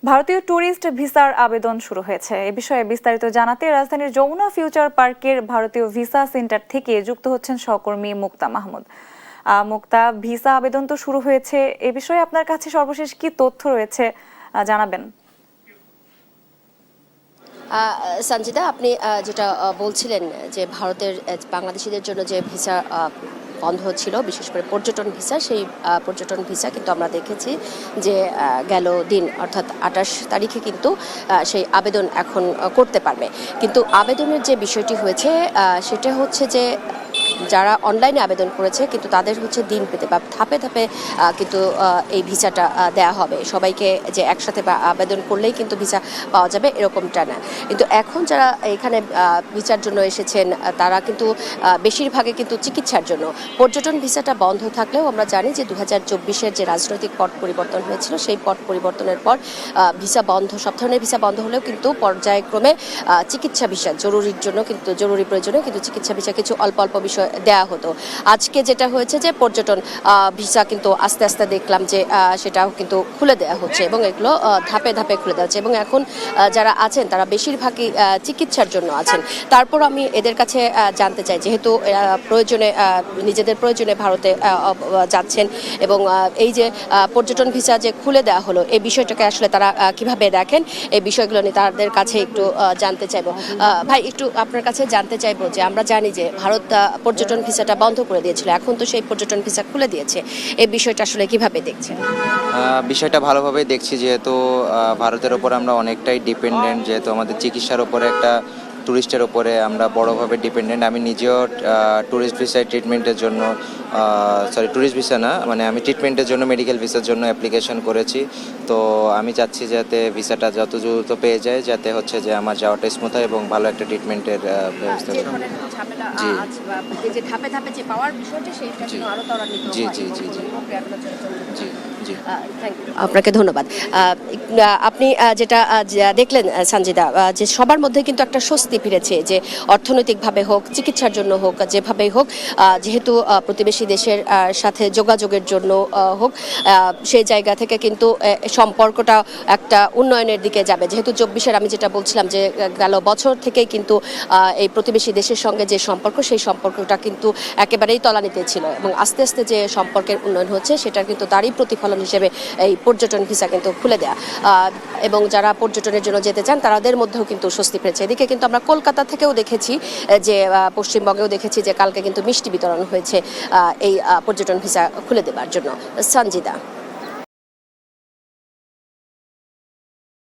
ভারতীয় ট্যুরিস্ট ভিসার আবেদন শুরু হয়েছে। এ বিষয়ে বিস্তারিত জানাতে রাজধানীর যমুনা ফিউচার পার্কের ভারতীয় ভিসা সেন্টার থেকে যুক্ত হচ্ছেন সহকর্মী মুক্তা মাহমুদ। মুক্তা, ভিসা আবেদন তো শুরু হয়েছে, এ বিষয়ে আপনার কাছে সর্বশেষ কি তথ্য রয়েছে জানাবেন। সঞ্জিদা, আপনি যেটা বলছিলেন যে ভারতের বাংলাদেশিদের জন্য যে ভিসা বন্ধ ছিল, বিশেষ করে পর্যটন ভিসা, সেই পর্যটন ভিসা কিন্তু আমরা দেখেছি যে গেল দিন অর্থাৎ 28 তারিখে কিন্তু সেই আবেদন এখন করতে পারবে। কিন্তু আবেদনের যে বিষয়টি হয়েছে সেটা হচ্ছে যে যারা অনলাইনে আবেদন করেছে কিন্তু তাদের হচ্ছে দিন পেতে বা ধাপে ধাপে কিন্তু এই ভিসাটা দেয়া হবে। সবাইকে যে একসাথে আবেদন করলেই কিন্তু ভিসা পাওয়া যাবে এরকমটা না। কিন্তু এখন যারা এখানে ভিসার জন্য এসেছেন তারা কিন্তু বেশিরভাগে কিন্তু চিকিৎসার জন্য। পর্যটন ভিসাটা বন্ধ থাকলেও আমরা জানি যে 2024-এর যে রাজনৈতিক পট পরিবর্তন হয়েছিল সেই পট পরিবর্তনের পর ভিসা বন্ধ, সব ধরনের ভিসা বন্ধ হলেও কিন্তু পর্যায়ক্রমে চিকিৎসা ভিসা জরুরির জন্য কিন্তু জরুরি প্রয়োজনে কিন্তু চিকিৎসা ভিসা কিছু অল্প অল্প বিষয় দেয়া হতো। আজকে যেটা হয়েছে যে পর্যটন ভিসা কিন্তু আস্তে আস্তে দেখলাম যে সেটাও কিন্তু খুলে দেওয়া হচ্ছে এবং এগুলো ধাপে ধাপে খুলে দেওয়া হচ্ছে এবং এখন যারা আছেন তারা বেশিরভাগই চিকিৎসার জন্য আছেন। তারপর আমি এদের কাছে জানতে চাই, যেহেতু প্রয়োজনে নিজেদের প্রয়োজনে ভারতে যাচ্ছেন এবং এই যে পর্যটন ভিসা যে খুলে দেওয়া হলো এই বিষয়টাকে আসলে তারা কিভাবে দেখেন, এই বিষয়গুলো নিয়ে তাদের কাছে একটু জানতে চাইবো। ভাই, একটু আপনার কাছে জানতে চাইবো যে আমরা জানি যে ভারত পর্যটন ভিসাটা বন্ধ করে দিয়েছিল, এখন তো সেই পর্যটন ভিসা খুলে দিয়েছে, এই বিষয়টা আসলে কিভাবে দেখছেন? বিষয়টা ভালোভাবেই দেখছি, যেহেতু ভারতের ওপর আমরা অনেকটাই ডিপেন্ডেন্ট, যেহেতু আমাদের চিকিৎসার ওপরে একটা ট্যুরিস্টের ওপরে আমরা বড়োভাবে ডিপেন্ডেন্ট। আমি নিজেও ট্যুরিস্ট ভিসায় ট্রিটমেন্টের জন্য ট্যুরিস্ট ভিসা না, মানে আমি ট্রিটমেন্টের জন্য মেডিকেল ভিসার জন্য অ্যাপ্লিকেশন করেছি। তো আমি চাচ্ছি যাতে ভিসাটা যত দ্রুত পেয়ে যায়, যাতে হচ্ছে যে আমার যাওয়াটা স্মুথ হয় এবং ভালো একটা ট্রিটমেন্টের ব্যবস্থা করা। জি জি জি জি জি জি। আপনাকে ধন্যবাদ। আপনি যেটা দেখলেন সঞ্জিদা, যে সবার মধ্যে কিন্তু একটা স্বস্তি ফিরেছে, যে অর্থনৈতিকভাবে হোক, চিকিৎসার জন্য হোক, যেভাবেই হোক, যেহেতু প্রতিবেশী দেশের সাথে যোগাযোগের জন্য হোক, সেই জায়গা থেকে কিন্তু সম্পর্কটা একটা উন্নয়নের দিকে যাবে। যেহেতু 24-এর আমি যেটা বলছিলাম যে গেল বছর থেকেই কিন্তু এই প্রতিবেশী দেশের সঙ্গে যে সম্পর্ক, সেই সম্পর্কটা কিন্তু একেবারেই তলানিতে ছিল এবং আস্তে আস্তে যে সম্পর্কের উন্নয়ন হচ্ছে সেটার কিন্তু তারই প্রতিফলন হিসেবে এই পর্যটন ভিসা কিন্তু খুলে দেয়া এবং যারা পর্যটনের জন্য যেতে চান তাদের মধ্যেও কিন্তু স্বস্তি পেয়েছে। এদিকে কিন্তু আমরা কলকাতা থেকেও দেখেছি যে পশ্চিমবঙ্গেও দেখেছি যে কালকে কিন্তু মিষ্টি বিতরণ হয়েছে এই পর্যটন ভিসা খুলে দেওয়ার জন্য। সঞ্জিদা।